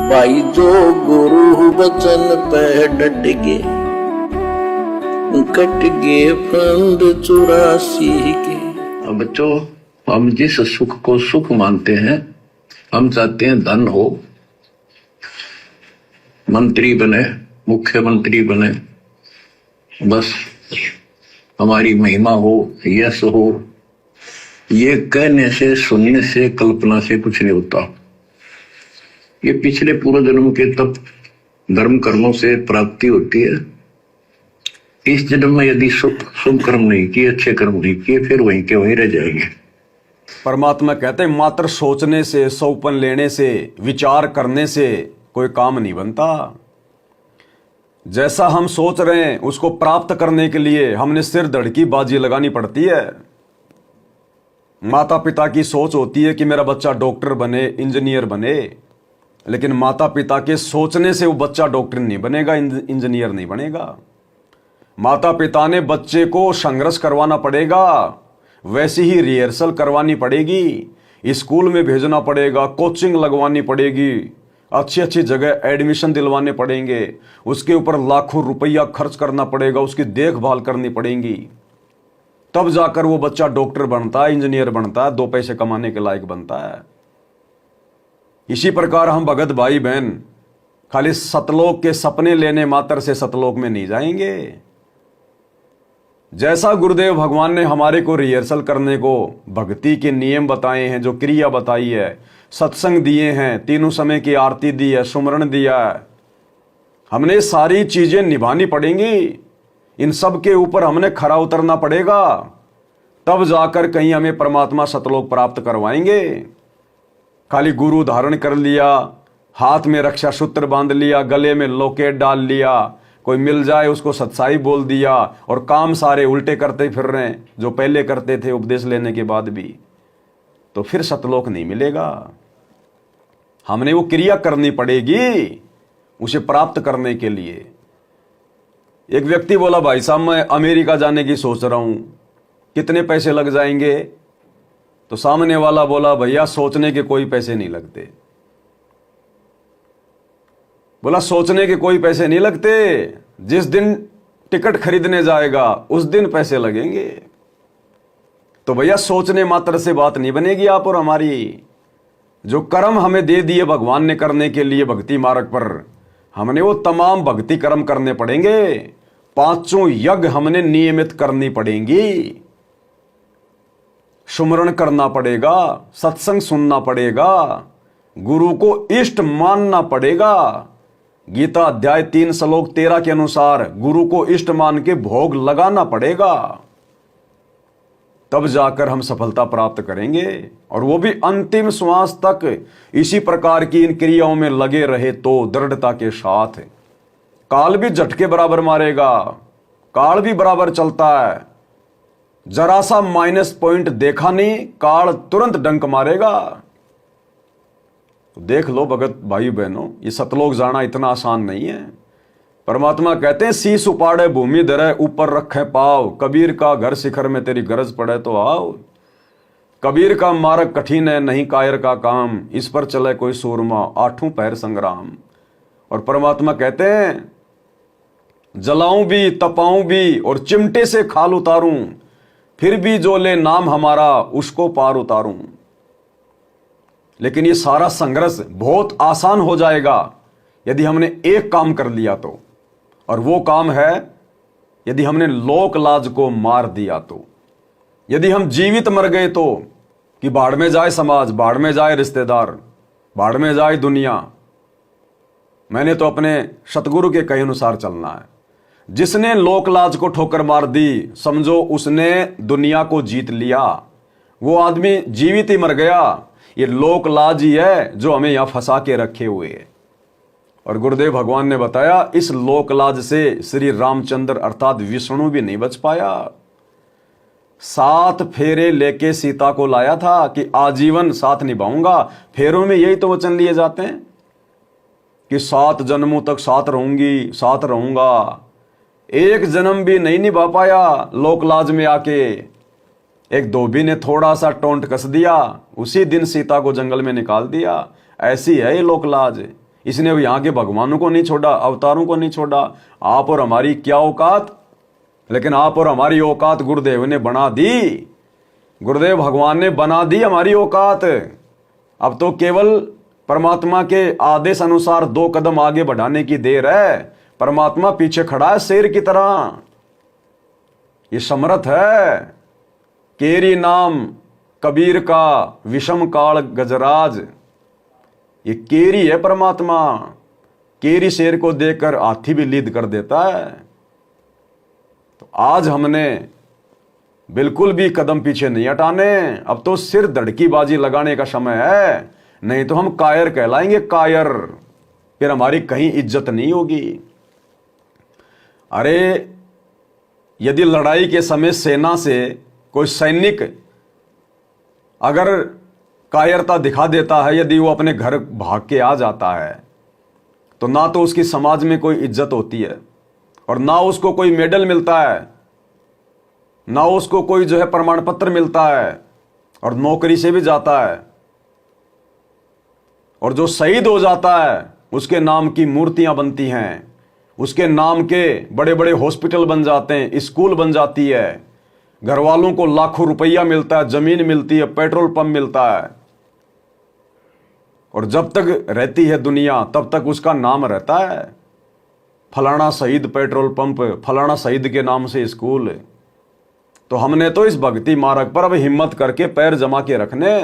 भाई जो गुरु वचन पे डट गए, कट गए फंद 84 के। अब बच्चों, हम जिस सुख को सुख मानते हैं, हम चाहते हैं धन हो, मंत्री बने, मुख्यमंत्री बने, बस हमारी महिमा हो, यश हो। ये कहने से, सुनने से, कल्पना से कुछ नहीं होता। ये पिछले पूर्व जन्म के तप धर्म कर्मों से प्राप्ति होती है। इस जन्म में यदि शुभ कर्म नहीं किए, अच्छे कर्म नहीं किए, फिर वहीं के वहीं रह जाएंगे। परमात्मा कहते हैं मात्र सोचने से, सौपन लेने से, विचार करने से कोई काम नहीं बनता। जैसा हम सोच रहे हैं उसको प्राप्त करने के लिए हमने सिर धड़ की बाजी लगानी पड़ती है। माता पिता की सोच होती है कि मेरा बच्चा डॉक्टर बने, इंजीनियर बने, लेकिन माता पिता के सोचने से वो बच्चा डॉक्टर नहीं बनेगा, इंजीनियर नहीं बनेगा। माता पिता ने बच्चे को संघर्ष करवाना पड़ेगा, वैसी ही रिहर्सल करवानी पड़ेगी, स्कूल में भेजना पड़ेगा, कोचिंग लगवानी पड़ेगी, अच्छी अच्छी जगह एडमिशन दिलवाने पड़ेंगे, उसके ऊपर लाखों रुपया खर्च करना पड़ेगा, उसकी देखभाल करनी पड़ेगी, तब जाकर वो बच्चा डॉक्टर बनता है, इंजीनियर बनता है, 2 पैसे कमाने के लायक बनता है। इसी प्रकार हम भगत भाई बहन खाली सतलोक के सपने लेने मात्र से सतलोक में नहीं जाएंगे। जैसा गुरुदेव भगवान ने हमारे को रिहर्सल करने को भक्ति के नियम बताए हैं, जो क्रिया बताई है, सत्संग दिए हैं, 3 समय की आरती दी है, सुमरण दिया है, हमने सारी चीजें निभानी पड़ेंगी। इन सब के ऊपर हमने खरा उतरना पड़ेगा, तब जाकर कहीं हमें परमात्मा सतलोक प्राप्त करवाएंगे। खाली गुरु धारण कर लिया, हाथ में रक्षा सूत्र बांध लिया, गले में लॉकेट डाल लिया, कोई मिल जाए उसको सच्चाई बोल दिया और काम सारे उल्टे करते फिर रहे हैं जो पहले करते थे उपदेश लेने के बाद भी, तो फिर सतलोक नहीं मिलेगा। हमने वो क्रिया करनी पड़ेगी उसे प्राप्त करने के लिए। एक व्यक्ति बोला, भाई साहब मैं अमेरिका जाने की सोच रहा हूं, कितने पैसे लग जाएंगे? तो सामने वाला बोला, भैया सोचने के कोई पैसे नहीं लगते। बोला, सोचने के कोई पैसे नहीं लगते, जिस दिन टिकट खरीदने जाएगा उस दिन पैसे लगेंगे। तो भैया सोचने मात्र से बात नहीं बनेगी आप और हमारी। जो कर्म हमें दे दिए भगवान ने करने के लिए भक्ति मार्ग पर, हमने वो तमाम भक्ति कर्म करने पड़ेंगे। 5 यज्ञ हमने नियमित करनी पड़ेंगी, सुमरण करना पड़ेगा, सत्संग सुनना पड़ेगा, गुरु को इष्ट मानना पड़ेगा। गीता अध्याय 3 श्लोक 13 के अनुसार गुरु को इष्ट मान के भोग लगाना पड़ेगा, तब जाकर हम सफलता प्राप्त करेंगे। और वो भी अंतिम श्वास तक इसी प्रकार की इन क्रियाओं में लगे रहे तो दृढ़ता के साथ। काल भी झटके बराबर मारेगा, काल भी बराबर चलता है, जरा सा माइनस पॉइंट देखा नहीं, काल तुरंत डंक मारेगा। तो देख लो भगत भाई बहनों, ये सतलोक जाना इतना आसान नहीं है। परमात्मा कहते हैं, शीश उपाड़े भूमि धरे, ऊपर रखे पाव, कबीर का घर शिखर में तेरी गरज पड़े तो आओ। कबीर का मार्ग कठिन है, नहीं कायर का काम, इस पर चले कोई सूरमा, 8 पहर संग्राम। और परमात्मा कहते हैं, जलाऊं भी, तपाऊं भी और चिमटे से खाल उतारूं, फिर भी जो ले नाम हमारा उसको पार उतारूं। लेकिन ये सारा संघर्ष बहुत आसान हो जाएगा यदि हमने एक काम कर लिया तो, और वो काम है यदि हमने लोक लाज को मार दिया तो। यदि हम जीवित मर गए तो, कि बाढ़ में जाए समाज, बाढ़ में जाए रिश्तेदार, बाढ़ में जाए दुनिया, मैंने तो अपने सतगुरु के कहे अनुसार चलना है। जिसने लोकलाज को ठोकर मार दी, समझो उसने दुनिया को जीत लिया, वो आदमी जीवित ही मर गया। ये लोकलाज ही है जो हमें यहां फंसा के रखे हुए है। और गुरुदेव भगवान ने बताया, इस लोकलाज से श्री रामचंद्र अर्थात विष्णु भी नहीं बच पाया। 7 फेरे लेके सीता को लाया था कि आजीवन साथ निभाऊंगा। फेरों में यही तो वचन लिए जाते हैं कि 7 जन्मों तक साथ रहूंगी, साथ रहूंगा। एक जन्म भी नहीं निभा पाया लोकलाज में आके। एक धोबी ने थोड़ा सा टोंट कस दिया, उसी दिन सीता को जंगल में निकाल दिया। ऐसी है ये लोकलाज। इसने यहाँ के भगवानों को नहीं छोड़ा, अवतारों को नहीं छोड़ा। आप और हमारी क्या औकात, लेकिन आप और हमारी औकात गुरुदेव ने बना दी। गुरुदेव भगवान ने बना दी हमारी औकात। अब तो केवल परमात्मा के आदेश अनुसार 2 कदम आगे बढ़ाने की देर है। परमात्मा पीछे खड़ा है शेर की तरह। ये समर्थ है। केरी नाम कबीर का विषम काल गजराज। ये केरी है परमात्मा। केरी शेर को देखकर हाथी भी लीद कर देता है। तो आज हमने बिल्कुल भी कदम पीछे नहीं हटाने। अब तो सिर धड़की बाजी लगाने का समय है, नहीं तो हम कायर कहलाएंगे, कायर। फिर हमारी कहीं इज्जत नहीं होगी। अरे यदि लड़ाई के समय सेना से कोई सैनिक अगर कायरता दिखा देता है, यदि वो अपने घर भाग के आ जाता है, तो ना तो उसकी समाज में कोई इज्जत होती है और ना उसको कोई मेडल मिलता है, ना उसको कोई जो है प्रमाण पत्र मिलता है, और नौकरी से भी जाता है। और जो शहीद हो जाता है उसके नाम की मूर्तियां बनती हैं, उसके नाम के बड़े बड़े हॉस्पिटल बन जाते हैं, स्कूल बन जाती है, घर वालों को लाखों रुपया मिलता है, जमीन मिलती है, पेट्रोल पंप मिलता है। और जब तक रहती है दुनिया तब तक उसका नाम रहता है, फलाना शहीद पेट्रोल पंप, फलाना शहीद के नाम से स्कूल। तो हमने तो इस भक्ति मार्ग पर अब हिम्मत करके पैर जमा के रखने।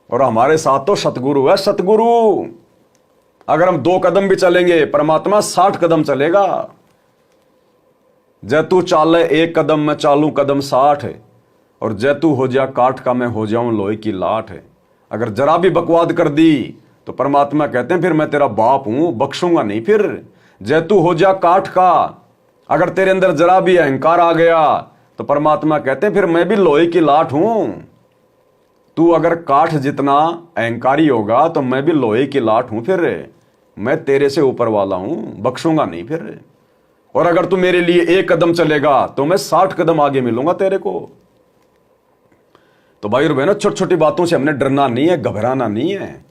और हमारे साथ तो सतगुरु है, सतगुरु। अगर हम 2 कदम भी चलेंगे, परमात्मा 60 कदम चलेगा। जैतू चाले 1 कदम, मैं चालू कदम 60। और जैतू हो जा काठ का, मैं हो जाऊं लोहे की लाठ। अगर जरा भी बकवाद कर दी तो परमात्मा कहते हैं फिर मैं तेरा बाप हूं, बख्शूंगा नहीं। फिर जैतू हो जा काठ का, अगर तेरे अंदर जरा भी अहंकार आ गया तो परमात्मा कहते हैं फिर मैं भी लोहे की लाठ हूं। तू अगर काठ जितना अहंकारी होगा तो मैं भी लोहे की लाठ हूं। फिर मैं तेरे से ऊपर वाला हूं, बख्शूंगा नहीं फिर। और अगर तू मेरे लिए 1 कदम चलेगा तो मैं 60 कदम आगे मिलूंगा तेरे को। तो भाई और बहनों, छोटी छोटी बातों से हमने डरना नहीं है, घबराना नहीं है।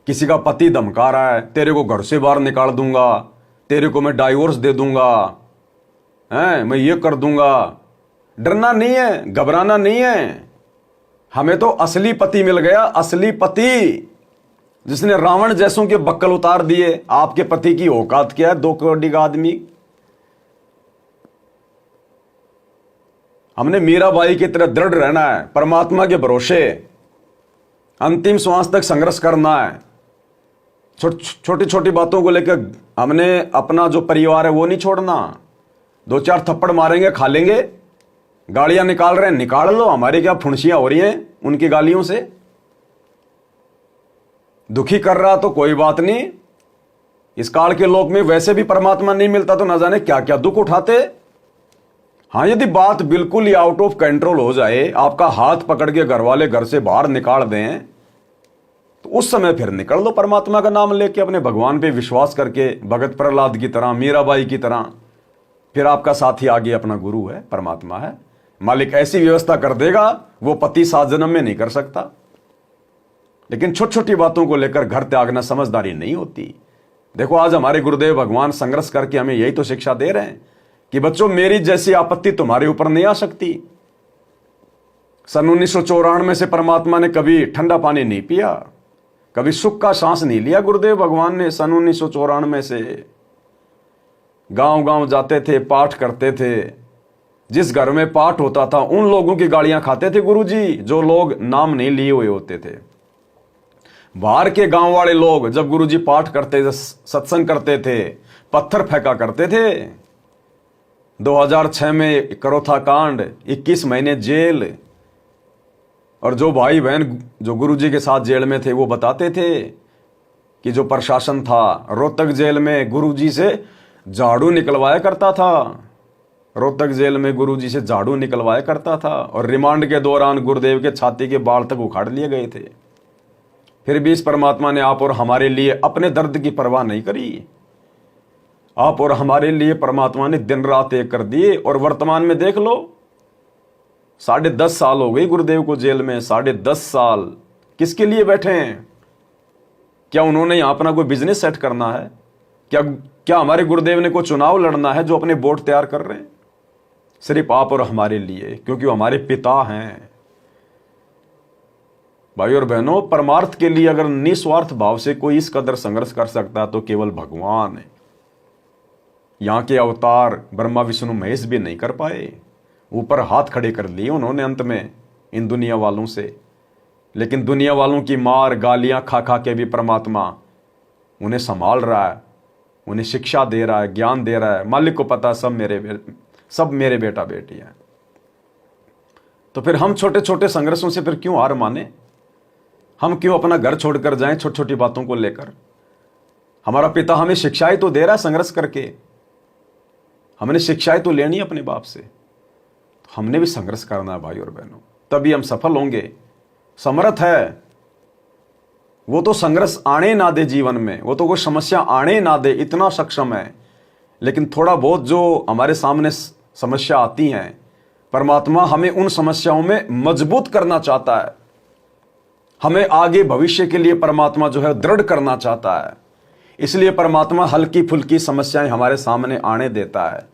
किसी का पति धमका रहा है, तेरे को घर से बाहर निकाल दूंगा, तेरे को मैं डाइवोर्स दे दूंगा, मैं ये कर दूंगा। डरना नहीं है, घबराना नहीं है। हमें तो असली पति मिल गया, असली पति, जिसने रावण जैसों के बक्कल उतार दिए। आपके पति की औकात क्या है? 2 करोड़ का आदमी। हमने मीराबाई की तरह दृढ़ रहना है, परमात्मा के भरोसे अंतिम श्वास तक संघर्ष करना है। छोटी छोटी बातों को लेकर हमने अपना जो परिवार है वो नहीं छोड़ना। 2-4 थप्पड़ मारेंगे, खा लेंगे। गालियां निकाल रहे हैं, निकाल लो, हमारी क्या फुंसियां हो रही हैं उनकी गालियों से। दुखी कर रहा तो कोई बात नहीं, इस काल के लोक में वैसे भी परमात्मा नहीं मिलता तो न जाने क्या क्या दुख उठाते। हाँ, यदि बात बिल्कुल ही आउट ऑफ कंट्रोल हो जाए, आपका हाथ पकड़ के घर वाले घर से बाहर निकाल दें, तो उस समय फिर निकल लो परमात्मा का नाम लेके, अपने भगवान पे विश्वास करके, भगत प्रहलाद की तरह, मीराबाई की तरह। फिर आपका साथी आगे अपना गुरु है, परमात्मा है। मालिक ऐसी व्यवस्था कर देगा, वो पति 7 जन्म में नहीं कर सकता। लेकिन छोटी छोटी बातों को लेकर घर त्यागना समझदारी नहीं होती। देखो, आज हमारे गुरुदेव भगवान संघर्ष करके हमें यही तो शिक्षा दे रहे हैं कि बच्चों, मेरी जैसी आपत्ति तुम्हारे ऊपर नहीं आ सकती। सन 1994 से परमात्मा ने कभी ठंडा पानी नहीं पिया, कभी सुख का सांस नहीं लिया। गुरुदेव भगवान ने सन 1994 से गांव गांव जाते थे, पाठ करते थे। जिस घर में पाठ होता था उन लोगों की गालियां खाते थे गुरुजी, जो लोग नाम नहीं लिए हुए होते थे। बाहर के गांव वाले लोग जब गुरुजी पाठ करते थे, सत्संग करते थे, पत्थर फेंका करते थे। 2006 में करोथा कांड, 21 महीने जेल। और जो भाई बहन जो गुरुजी के साथ जेल में थे वो बताते थे कि जो प्रशासन था रोहतक जेल में गुरुजी से झाड़ू निकलवाया करता था। रोहतक जेल में गुरुजी से झाड़ू निकलवाया करता था। और रिमांड के दौरान गुरुदेव के छाती के बाल तक उखाड़ लिए गए थे। फिर भी इस परमात्मा ने आप और हमारे लिए अपने दर्द की परवाह नहीं करी। आप और हमारे लिए परमात्मा ने दिन रात एक कर दिए। और वर्तमान में देख लो, 10.5 साल हो गई गुरुदेव को जेल में। 10.5 साल किसके लिए बैठे हैं? क्या उन्होंने यहां अपना कोई बिजनेस सेट करना है? क्या हमारे गुरुदेव ने कोई चुनाव लड़ना है जो अपने बोर्ड तैयार कर रहे हैं सिर्फ आप और हमारे लिए, क्योंकि वो हमारे पिता हैं। भाई और बहनों, परमार्थ के लिए अगर निस्वार्थ भाव से कोई इस कदर संघर्ष कर सकता है तो केवल भगवान है। यहां के अवतार ब्रह्मा विष्णु महेश भी नहीं कर पाए, ऊपर हाथ खड़े कर लिए उन्होंने अंत में इन दुनिया वालों से। लेकिन दुनिया वालों की मार गालियां खा खा के भी परमात्मा उन्हें संभाल रहा है, उन्हें शिक्षा दे रहा है, ज्ञान दे रहा है। मालिक को पता सब मेरे बेटा बेटी हैं। तो फिर हम छोटे छोटे संघर्षों से फिर क्यों हार माने? हम क्यों अपना घर छोड़कर जाएं छोटी छोटी बातों को लेकर? हमारा पिता हमें शिक्षाएं तो दे रहा है संघर्ष करके, हमने शिक्षाएं तो लेनी अपने बाप से। तो हमने भी संघर्ष करना है भाई और बहनों, तभी हम सफल होंगे। समर्थ है वो तो संघर्ष आने ना दे जीवन में, वो तो कोई समस्या आने ना दे, इतना सक्षम है। लेकिन थोड़ा बहुत जो हमारे सामने समस्या आती हैं, परमात्मा हमें उन समस्याओं में मजबूत करना चाहता है। हमें आगे भविष्य के लिए परमात्मा जो है दृढ़ करना चाहता है। इसलिए परमात्मा हल्की फुल्की समस्याएं हमारे सामने आने देता है,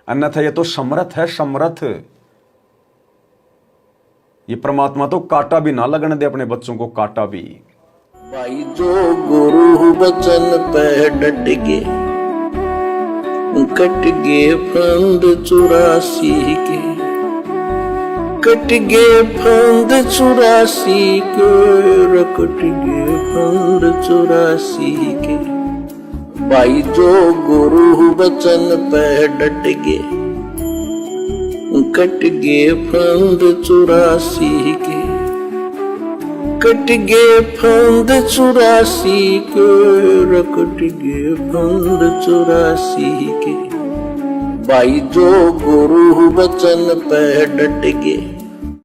अन्यथा ये तो समर्थ है, समर्थ। ये परमात्मा तो कांटा भी ना लगने दे अपने बच्चों को, कांटा भी। भाई जो गुरु बचन पे डट गे, कट गे फंद 84 के, कट गे फंद 84 के, कट गे फंद 84 के। भाई जो गुरु बचन पे डट गे, कट गे फंद 84 के, कट गे फंद 84 के, कट गे फंद 84 के। भाई जो गुरु बचन पे डट गे,